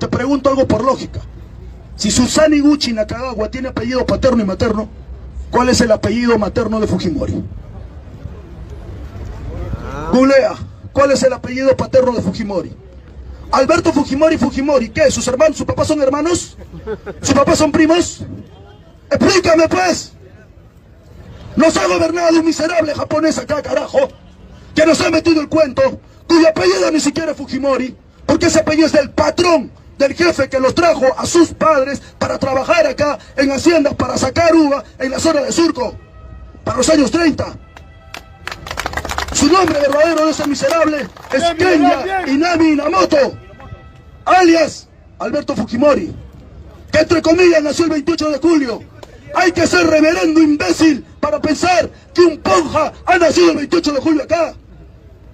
te pregunto algo por lógica. Si Susana Iguchi Nakagawa tiene apellido paterno y materno, ¿cuál es el apellido materno de Fujimori? Googlea, ¿cuál es el apellido paterno de Fujimori? Alberto Fujimori Fujimori, ¿qué? ¿Sus hermanos, sus papás son hermanos? ¿Sus papás son primos? Explícame pues. Nos ha gobernado un miserable japonés acá, carajo, que nos ha metido el cuento, cuyo apellido ni siquiera es Fujimori, porque ese apellido es del patrón, del jefe que los trajo a sus padres para trabajar acá en haciendas para sacar uva en la zona de Surco, para los años 30. Su nombre verdadero de ese miserable es Kenya Inami Inamoto, alias Alberto Fujimori, que entre comillas nació el 28 de julio. Hay que ser reverendo imbécil para pensar que un ponja ha nacido el 28 de julio acá.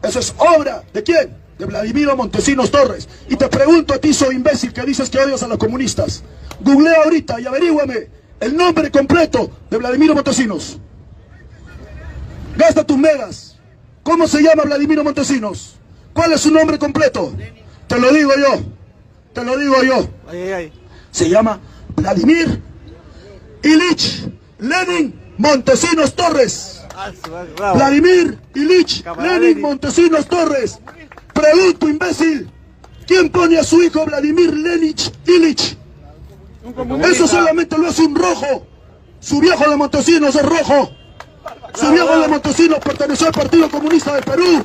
Eso es obra ¿de quién? De Vladimiro Montesinos Torres. Y te pregunto a ti, soy imbécil, que dices que odias a los comunistas. Googlea ahorita y averíguame el nombre completo de Vladimiro Montesinos. Gasta tus megas. ¿Cómo se llama Vladimiro Montesinos? ¿Cuál es su nombre completo? Te lo digo yo. Te lo digo yo. Se llama Vladimir Ilich Lenin Montesinos Torres. Vladimir Ilich Lenin Montesinos Torres. Pregunto, imbécil, ¿quién pone a su hijo Vladimir Lenin Ilich? Eso solamente lo hace un rojo. Su viejo de Montesinos es rojo. Su viejo de Montesinos perteneció al Partido Comunista del Perú.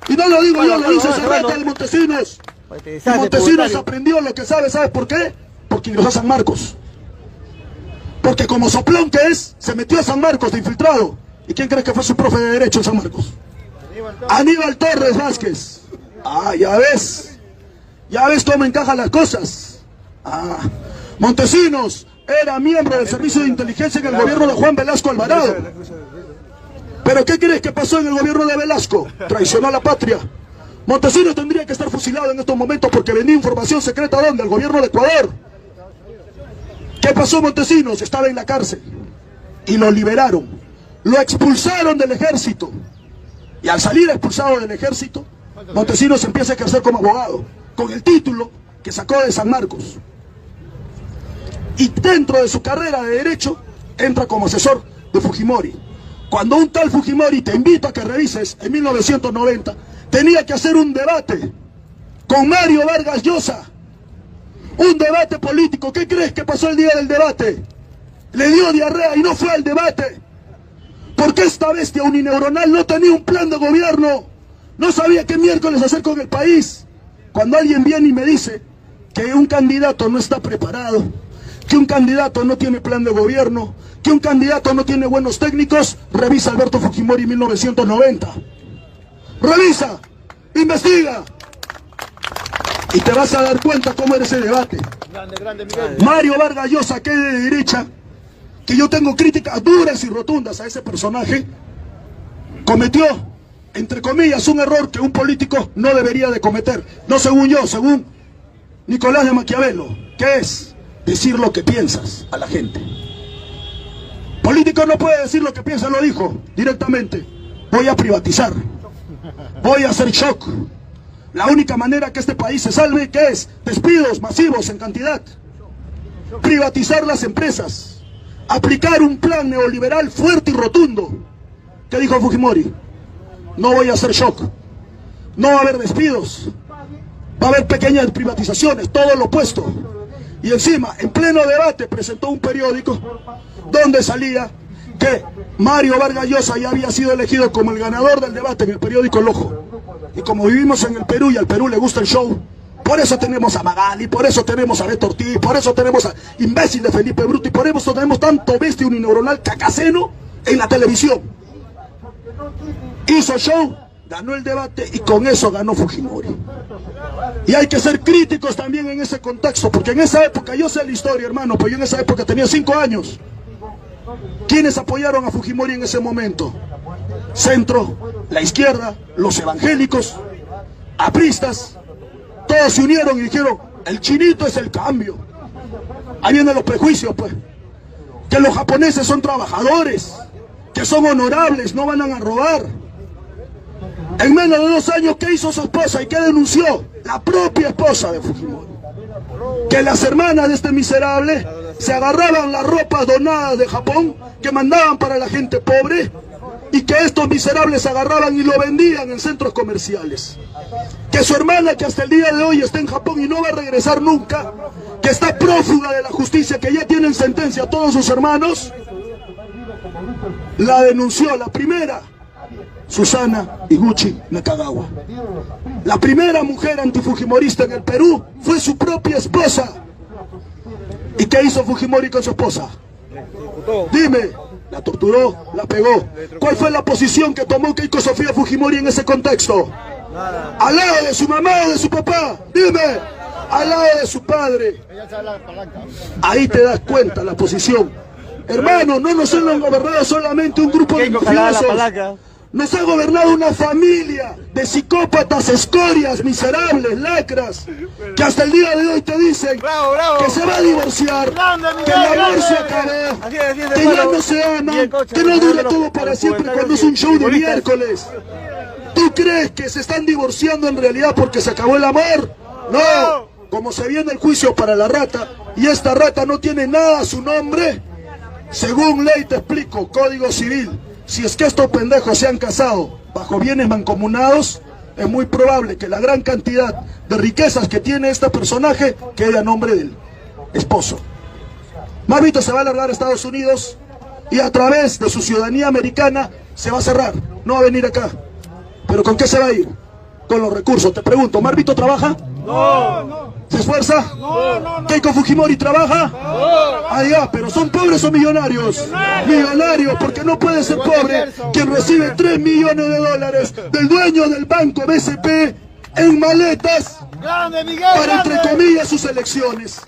Y no lo digo yo, lo dice ese rata de Montesinos. Y Montesinos aprendió lo que sabe, ¿sabes por qué? Porque ingresó a San Marcos. Porque como soplón que es, se metió a San Marcos de infiltrado. ¿Y quién crees que fue su profe de Derecho en San Marcos? Aníbal Torres Vázquez. Ah, ya ves cómo encajan las cosas. Montesinos era miembro del Servicio de Inteligencia en el gobierno de Juan Velasco Alvarado. ¿Pero qué crees que pasó en el gobierno de Velasco? Traicionó a la patria. Montesinos tendría que estar fusilado en estos momentos porque vendía información secreta. ¿Dónde? Al gobierno de Ecuador. ¿Qué pasó, Montesinos? Estaba en la cárcel y lo liberaron. Lo expulsaron del ejército. Y al salir expulsado del ejército, Montesinos empieza a ejercer como abogado, con el título que sacó de San Marcos. Y dentro de su carrera de Derecho, entra como asesor de Fujimori. Cuando un tal Fujimori, te invito a que revises, en 1990, tenía que hacer un debate con Mario Vargas Llosa. Un debate político. ¿Qué crees que pasó el día del debate? Le dio diarrea y no fue al debate. Porque esta bestia unineuronal no tenía un plan de gobierno. No sabía qué miércoles hacer con el país. Cuando alguien viene y me dice que un candidato no está preparado, que un candidato no tiene plan de gobierno, que un candidato no tiene buenos técnicos, revisa Alberto Fujimori 1990. Revisa, investiga. Y te vas a dar cuenta cómo era ese debate. Grande, Miguel. Mario Vargas Llosa, que de derecha, que yo tengo críticas duras y rotundas a ese personaje, cometió, entre comillas, un error que un político no debería de cometer. No según yo, según Nicolás de Maquiavelo, que es decir lo que piensas a la gente. Político no puede decir lo que piensa, lo dijo directamente. Voy a privatizar. Voy a hacer shock. La única manera que este país se salve, ¿qué es? Despidos masivos en cantidad. Privatizar las empresas. Aplicar un plan neoliberal fuerte y rotundo. ¿Qué dijo Fujimori? No voy a hacer shock. No va a haber despidos. Va a haber pequeñas privatizaciones, todo lo opuesto. Y encima, en pleno debate, presentó un periódico donde salía que Mario Vargas Llosa ya había sido elegido como el ganador del debate en el periódico El Ojo. Y como vivimos en el Perú y al Perú le gusta el show, por eso tenemos a Magali, por eso tenemos a Beto Ortiz, por eso tenemos a imbécil de Felipe Bruto y por eso tenemos tanto bestia unineuronal cacaceno en la televisión. Hizo show, ganó el debate y con eso ganó Fujimori. Y hay que ser críticos también en ese contexto, porque en esa época, yo sé la historia, hermano, pero yo en esa época tenía 5 años. ¿Quiénes apoyaron a Fujimori en ese momento? Centro, la izquierda, los evangélicos, apristas, todos se unieron y dijeron, el chinito es el cambio. Ahí vienen los prejuicios, pues. Que los japoneses son trabajadores, que son honorables, no van a robar. En menos de 2 años, ¿qué hizo su esposa y qué denunció? La propia esposa de Fujimori. que las hermanas de este miserable se agarraban las ropas donadas de Japón que mandaban para la gente pobre y que estos miserables agarraban y lo vendían en centros comerciales. Que su hermana, que hasta el día de hoy está en Japón y no va a regresar nunca, que está prófuga de la justicia, que ya tienen sentencia a todos sus hermanos, la denunció la primera, Susana Higuchi Nakagawa. La primera mujer antifujimorista en el Perú fue su propia esposa. ¿Y qué hizo Fujimori con su esposa? Dime, la torturó, la pegó. ¿Cuál fue la posición que tomó Keiko Sofía Fujimori en ese contexto? Al lado de su mamá o de su papá, dime, al lado de su padre. Ahí te das cuenta la posición. Hermano, no nos han gobernado solamente un grupo de mafiosos. Nos ha gobernado una familia de psicópatas, escorias, miserables, lacras, que hasta el día de hoy te dicen que se va a divorciar, que el amor se acabó, que ya no se aman, que no dura todo para siempre cuando es un show de miércoles. ¿Tú crees que se están divorciando en realidad porque se acabó el amor? No, como se viene el juicio para la rata, y esta rata no tiene nada a su nombre, según ley te explico, Código Civil. Si es que estos pendejos se han casado bajo bienes mancomunados, es muy probable que la gran cantidad de riquezas que tiene este personaje quede a nombre del esposo. Marvito se va a largar a Estados Unidos y a través de su ciudadanía americana se va a cerrar, no va a venir acá. ¿Pero con qué se va a ir? Con los recursos. Te pregunto, ¿Marvito trabaja? No. ¿Se esfuerza? No. ¿Keiko Fujimori trabaja? No. Ah, ya, pero ¿son pobres o millonarios? Millonarios, porque no puede ser pobre quien recibe 3 millones de dólares del dueño del banco BCP en maletas para, entre comillas, sus elecciones.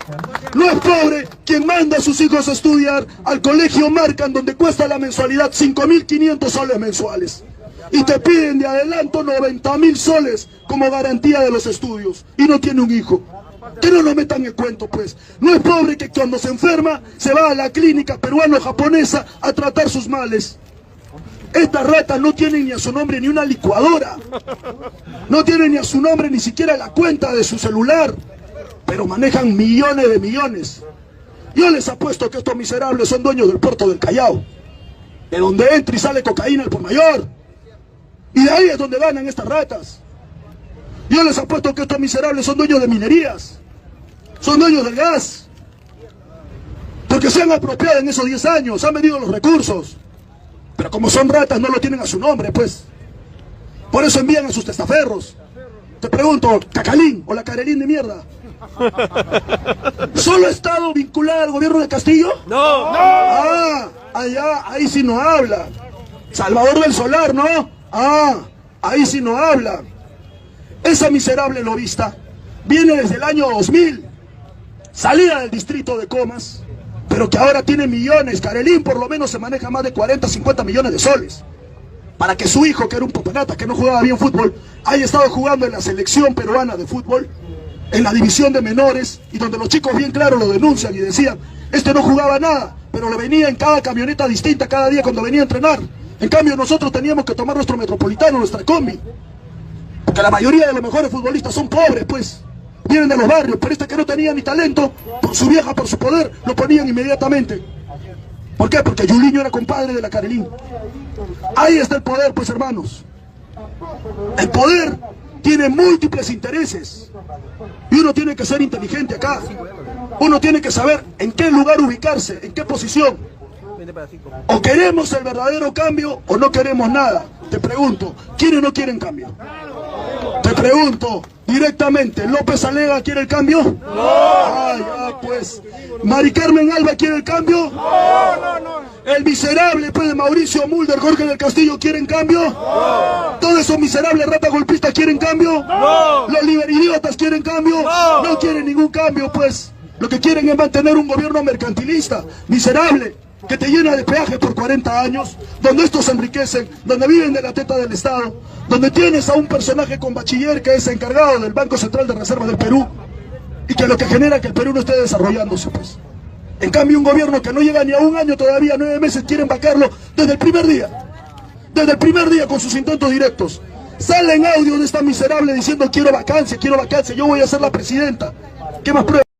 No es pobre quien manda a sus hijos a estudiar al colegio Marcan, donde cuesta la mensualidad 5.500 soles mensuales. Y te piden de adelanto 90.000 soles como garantía de los estudios. Y no tiene un hijo. Que no nos metan el cuento, pues. No es pobre que cuando se enferma se va a la clínica peruano-japonesa a tratar sus males. Estas ratas no tienen ni a su nombre ni una licuadora. No tienen ni a su nombre ni siquiera la cuenta de su celular. Pero manejan millones de millones. Yo les apuesto que estos miserables son dueños del puerto del Callao, de donde entra y sale cocaína al por mayor. Y de ahí es donde ganan estas ratas. Yo les apuesto que estos miserables son dueños de minerías, son dueños del gas, porque se han apropiado en esos 10 años, han vendido los recursos. Pero como son ratas no lo tienen a su nombre, pues. Por eso envían a sus testaferros. Te pregunto, ¿Cacalín o la Carelín de mierda? ¿Solo ha estado vinculada al gobierno de Castillo? No. Ah, allá, ahí sí no habla. Salvador del Solar, ¿no? Ah, ahí sí no habla. Esa miserable lobista viene desde el año 2000, salida del distrito de Comas, pero que ahora tiene millones. Carelín por lo menos se maneja más de 40, 50 millones de soles. Para que su hijo, que era un popanata, que no jugaba bien fútbol, haya estado jugando en la selección peruana de fútbol, en la división de menores, y donde los chicos bien claro lo denuncian y decían, este no jugaba nada, pero le venía en cada camioneta distinta cada día cuando venía a entrenar. En cambio nosotros teníamos que tomar nuestro metropolitano, nuestra combi, porque la mayoría de los mejores futbolistas son pobres, pues, vienen de los barrios, pero este que no tenía ni talento, por su vieja, por su poder, lo ponían inmediatamente. ¿Por qué? Porque Yuliño era compadre de la Carelín. Ahí está el poder, pues, hermanos. El poder tiene múltiples intereses y uno tiene que ser inteligente acá. Uno tiene que saber en qué lugar ubicarse, en qué posición. O queremos el verdadero cambio o no queremos nada. Te pregunto, ¿quiénes no quieren cambio? Te pregunto directamente, ¿López Alega quiere el cambio? No. Ah, ya pues. ¿Mari Carmen Alba quiere el cambio? No. ¿El miserable pues de Mauricio Mulder, Jorge del Castillo quieren cambio? No. ¿Todos esos miserables ratas golpistas quieren cambio? No. ¿Los liberidiotas quieren cambio? No quieren ningún cambio, pues. Lo que quieren es mantener un gobierno mercantilista, miserable, que te llena de peajes por 40 años, donde estos se enriquecen, donde viven de la teta del Estado, donde tienes a un personaje con bachiller que es encargado del Banco Central de Reserva del Perú, y que lo que genera que el Perú no esté desarrollándose, pues. En cambio, un gobierno que no llega ni a un año todavía, 9 meses, quieren vacarlo desde el primer día. Desde el primer día con sus intentos directos. Salen audios de esta miserable diciendo quiero vacancia, yo voy a ser la presidenta. ¿Qué más pruebas?